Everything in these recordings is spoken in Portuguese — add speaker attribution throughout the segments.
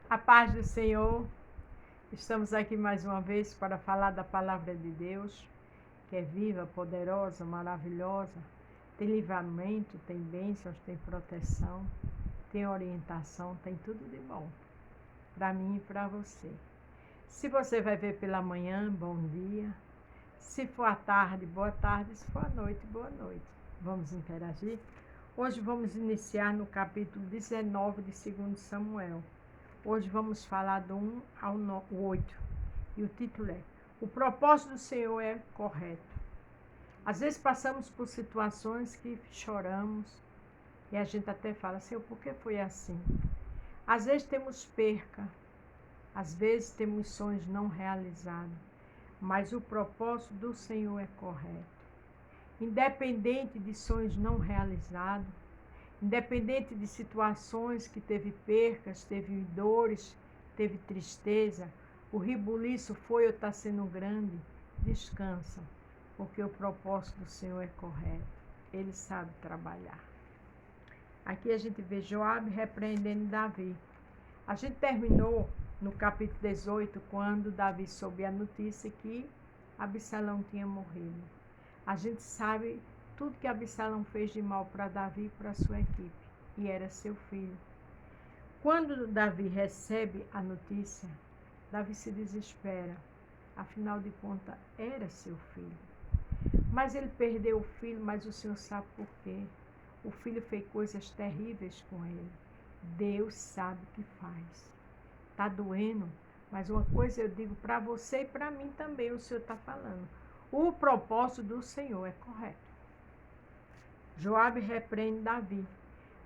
Speaker 1: A paz do Senhor, estamos aqui mais uma vez para falar da palavra de Deus, que é viva, poderosa, maravilhosa, tem livramento, tem bênçãos, tem proteção, tem orientação, tem tudo de bom, para mim e para você. Se você vai ver pela manhã, bom dia. Se for à tarde, boa tarde. Se for à noite, boa noite. Vamos interagir? Hoje vamos iniciar no capítulo 19 de 2 Samuel. Hoje vamos falar do 1 ao 8. E o título é: O propósito do Senhor é correto. Às vezes passamos por situações que choramos e a gente até fala: Senhor, por que foi assim? Às vezes temos perca, às vezes temos sonhos não realizados, mas o propósito do Senhor é correto. Independente de sonhos não realizados, independente de situações que teve percas, teve dores, teve tristeza, o rebuliço foi ou está sendo grande, descansa, porque o propósito do Senhor é correto. Ele sabe trabalhar. Aqui a gente vê Joabe repreendendo Davi. A gente terminou no capítulo 18, quando Davi soube a notícia que Absalão tinha morrido. A gente sabe tudo que Absalão fez de mal para Davi e para sua equipe, e era seu filho. Quando Davi recebe a notícia, Davi se desespera, afinal de contas, era seu filho. Mas ele perdeu o filho, mas o Senhor sabe por quê. O filho fez coisas terríveis com ele. Deus sabe o que faz. Está doendo, mas uma coisa eu digo para você e para mim também, o Senhor está falando. O propósito do Senhor é correto. Joabe repreende Davi,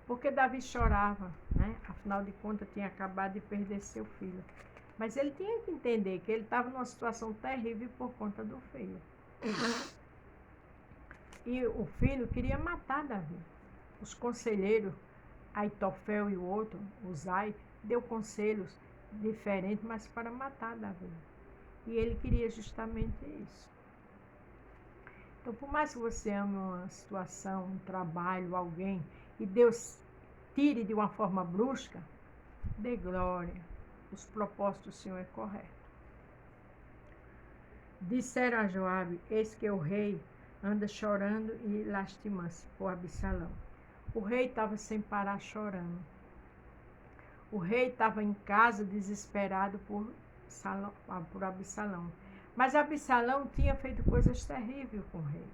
Speaker 1: porque Davi chorava, né? Afinal de contas tinha acabado de perder seu filho. Mas ele tinha que entender que ele estava numa situação terrível por conta do filho. E o filho queria matar Davi. Os conselheiros, Aitofel e o outro, Uzai, deu conselhos diferentes, mas para matar Davi. E ele queria justamente isso. Então, por mais que você ame uma situação, um trabalho, alguém, e Deus tire de uma forma brusca, dê glória. Os propósitos do Senhor é correto. Disseram a Joabe: eis que o rei anda chorando e lastimando-se por Absalão. O rei estava sem parar chorando. O rei estava em casa desesperado por Absalão. Mas Absalão tinha feito coisas terríveis com o rei.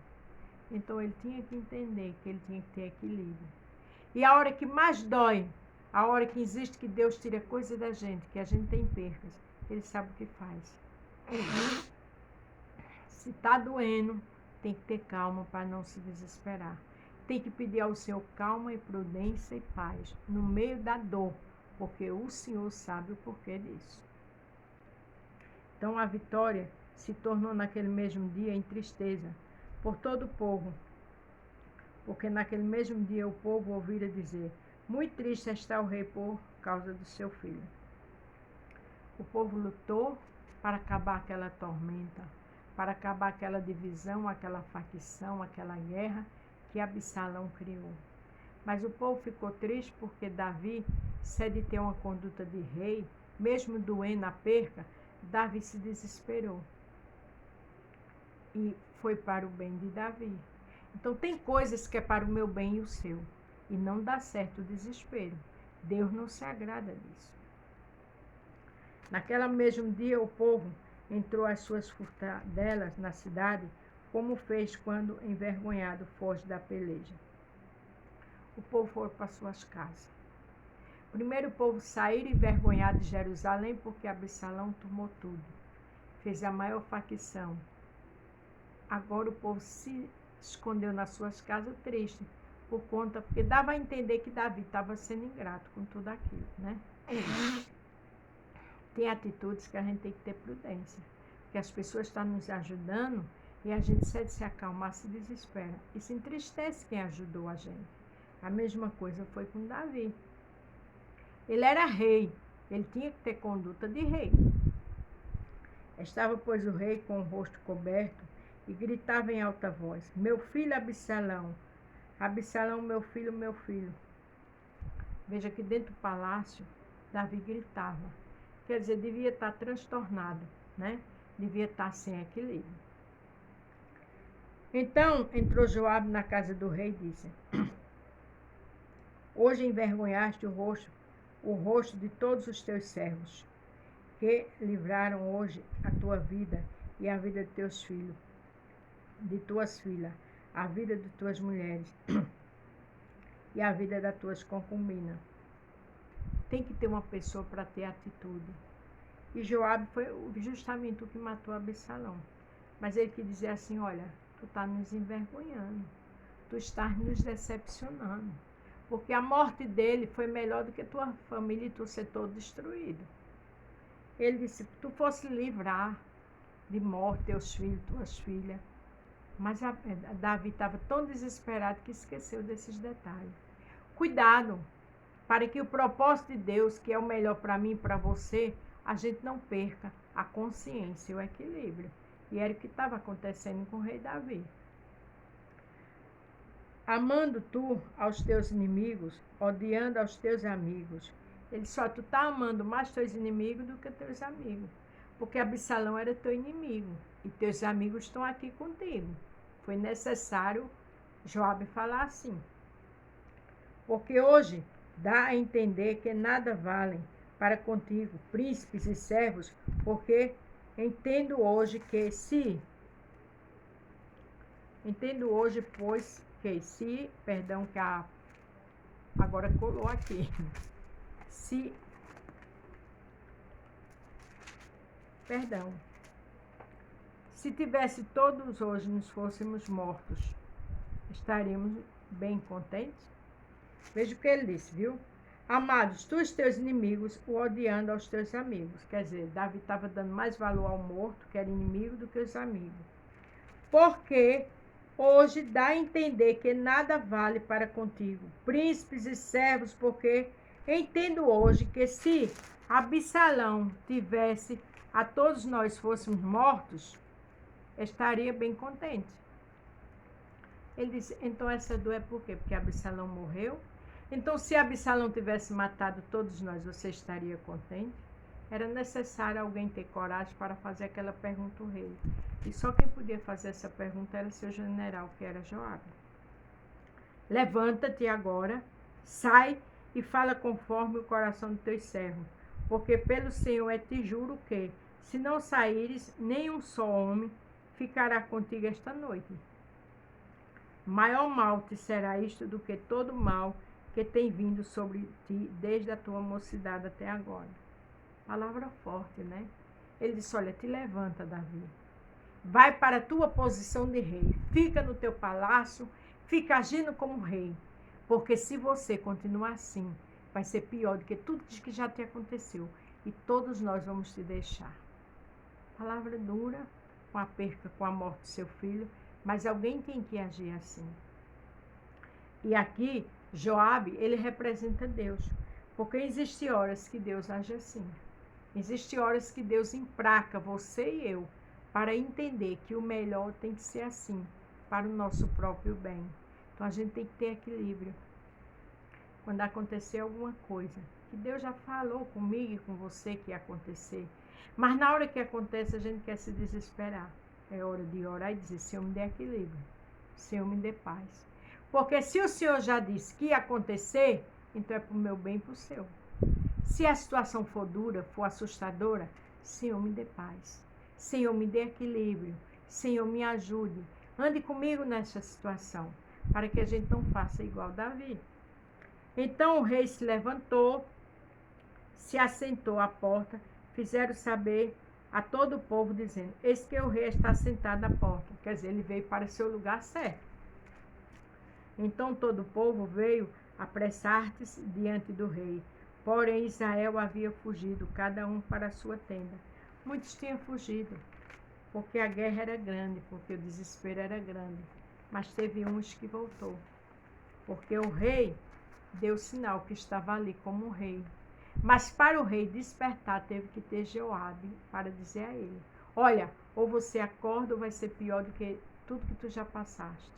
Speaker 1: Então ele tinha que entender que ele tinha que ter equilíbrio. E a hora que mais dói, a hora que existe que Deus tira coisa da gente, que a gente tem percas, ele sabe o que faz. Se está doendo, tem que ter calma para não se desesperar. Tem que pedir ao Senhor calma e prudência e paz no meio da dor, porque o Senhor sabe o porquê disso. Então a vitória se tornou naquele mesmo dia em tristeza por todo o povo, porque naquele mesmo dia o povo ouvira dizer: muito triste está o rei por causa do seu filho. O povo lutou para acabar aquela tormenta, para acabar aquela divisão, aquela facção, aquela guerra que Absalão criou. Mas o povo ficou triste porque Davi, se é de ter uma conduta de rei, mesmo doendo a perca, Davi se desesperou. E foi para o bem de Davi. Então tem coisas que é para o meu bem e o seu. E não dá certo o desespero. Deus não se agrada disso. Naquele mesmo dia o povo entrou às suas furtadelas na cidade, como fez quando envergonhado foge da peleja. O povo foi para suas casas. Primeiro o povo saiu envergonhado de Jerusalém porque Absalão tomou tudo. Fez a maior facção. Agora o povo se escondeu nas suas casas triste, porque dava a entender que Davi estava sendo ingrato com tudo aquilo, né? Tem atitudes que a gente tem que ter prudência, porque as pessoas estão nos ajudando e a gente se acalmar, se desespera e se entristece quem ajudou a gente. A mesma coisa foi com Davi. Ele era rei, ele tinha que ter conduta de rei. Estava, pois, o rei com o rosto coberto e gritava em alta voz: meu filho Absalão, Absalão, meu filho, meu filho. Veja que dentro do palácio Davi gritava. Quer dizer, devia estar transtornado, né? Devia estar sem equilíbrio. Então entrou Joabe na casa do rei e disse: Hoje envergonhaste o rosto de todos os teus servos, que livraram hoje a tua vida e a vida de teus filhos, de tuas filhas, a vida de tuas mulheres e a vida das tuas concubinas. Tem que ter uma pessoa para ter atitude. E Joabe foi justamente o que matou Absalão. Mas ele quis dizer assim, olha, tu estás nos envergonhando, tu estás nos decepcionando, porque a morte dele foi melhor do que tua família e tu ser todo destruído. Ele disse, tu fosse livrar de morte teus filhos, tuas filhas. Mas Davi estava tão desesperado que esqueceu desses detalhes. Cuidado, para que o propósito de Deus, que é o melhor para mim e para você, a gente não perca a consciência e o equilíbrio. E era o que estava acontecendo com o rei Davi. Amando tu aos teus inimigos, odiando aos teus amigos. Ele só, tu está amando mais teus inimigos do que teus amigos. Porque Absalão era teu inimigo e teus amigos estão aqui contigo. Foi necessário Joabe falar assim. Porque hoje dá a entender que nada valem para contigo, príncipes e servos, porque entendo hoje, pois, agora colou aqui. Se tivesse todos hoje nos fôssemos mortos, estaríamos bem contentes? Veja o que ele disse, viu? Amados, tu os teus inimigos, o odiando aos teus amigos. Quer dizer, Davi estava dando mais valor ao morto, que era inimigo, do que os amigos. Porque hoje dá a entender que nada vale para contigo, príncipes e servos, porque entendo hoje que se Absalão tivesse, a todos nós fôssemos mortos, estaria bem contente. Ele disse, então essa dor é por quê? Porque Absalão morreu? Então, se Absalão tivesse matado todos nós, você estaria contente? Era necessário alguém ter coragem para fazer aquela pergunta ao rei. E só quem podia fazer essa pergunta era seu general, que era Joabe. Levanta-te agora, sai e fala conforme o coração do teu servo, porque pelo Senhor te juro que, se não saíres, nem um só homem ficará contigo esta noite. Maior mal te será isto do que todo mal que tem vindo sobre ti desde a tua mocidade até agora. Palavra forte, né? Ele disse, olha, te levanta, Davi. Vai para a tua posição de rei. Fica no teu palácio, fica agindo como rei. Porque se você continuar assim, vai ser pior do que tudo que já te aconteceu. E todos nós vamos te deixar. Palavra dura, com a perca, com a morte do seu filho, mas alguém tem que agir assim. E aqui, Joabe, ele representa Deus, porque existem horas que Deus age assim. Existem horas que Deus empraca você e eu para entender que o melhor tem que ser assim, para o nosso próprio bem. Então a gente tem que ter equilíbrio. Quando acontecer alguma coisa, que Deus já falou comigo e com você que ia acontecer, mas na hora que acontece a gente quer se desesperar. É hora de orar e dizer, Senhor, me dê equilíbrio, Senhor, me dê paz. Porque se o Senhor já disse que ia acontecer, então é para o meu bem e para o seu. Se a situação for dura, for assustadora, Senhor, me dê paz. Senhor, me dê equilíbrio. Senhor, me ajude. Ande comigo nessa situação, para que a gente não faça igual Davi. Então o rei se levantou, se assentou à porta, fizeram saber a todo o povo, dizendo, eis que o rei está sentado à porta. Quer dizer, ele veio para o seu lugar certo. Então todo o povo veio apressar-se diante do rei. Porém Israel havia fugido, cada um para a sua tenda. Muitos tinham fugido, porque a guerra era grande, porque o desespero era grande. Mas teve uns que voltou, porque o rei deu sinal que estava ali como um rei. Mas para o rei despertar, teve que ter Joabe para dizer a ele, olha, ou você acorda ou vai ser pior do que tudo que tu já passaste.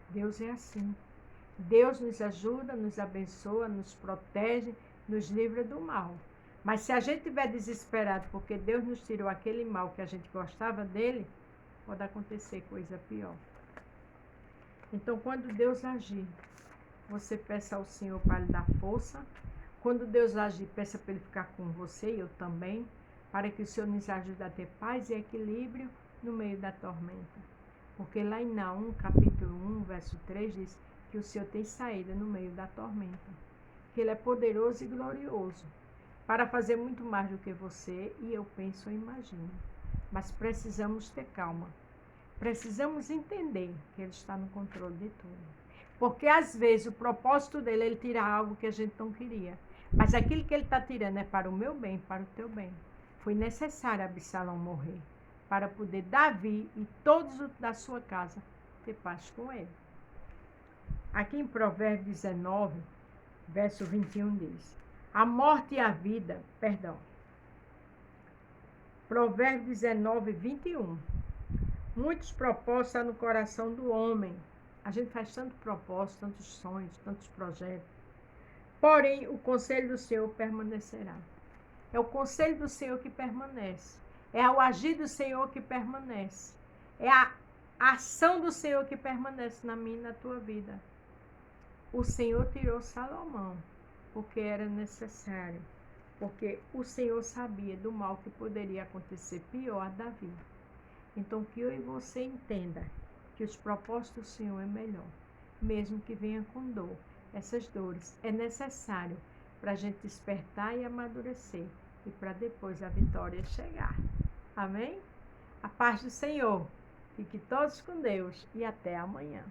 Speaker 1: Deus é assim. Deus nos ajuda, nos abençoa, nos protege nos livra do mal. Mas se a gente estiver desesperado porque Deus nos tirou aquele mal que a gente gostava dele, pode acontecer coisa pior. Então, quando Deus agir, você peça ao Senhor para lhe dar força. Quando Deus agir, peça para Ele ficar com você, e eu também, para que o Senhor nos ajude a ter paz e equilíbrio no meio da tormenta. Porque lá em Naum, capítulo 1, verso 3, diz que o Senhor tem saída no meio da tormenta. Que Ele é poderoso e glorioso para fazer muito mais do que você e eu penso ou imagino. Mas precisamos ter calma. Precisamos entender que Ele está no controle de tudo. Porque às vezes o propósito dele é Ele tirar algo que a gente não queria. Mas aquilo que Ele está tirando é para o meu bem, para o teu bem. Foi necessário Absalão morrer para poder Davi e todos da sua casa ter paz com ele. Aqui em Provérbios 19, verso 21 diz: a morte e a vida, Provérbios 19, 21. Muitos propósitos há no coração do homem. A gente faz tanto propósito, tantos sonhos, tantos projetos. Porém, o conselho do Senhor permanecerá. É o conselho do Senhor que permanece. É o agir do Senhor que permanece. É a ação do Senhor que permanece na minha e na tua vida. O Senhor tirou Salomão, porque era necessário. Porque o Senhor sabia do mal que poderia acontecer pior a Davi. Então, que eu e você entenda que os propósitos do Senhor é melhor, mesmo que venha com dor. Essas dores é necessário para a gente despertar e amadurecer e para depois a vitória chegar. Amém? A paz do Senhor. Fique todos com Deus e até amanhã.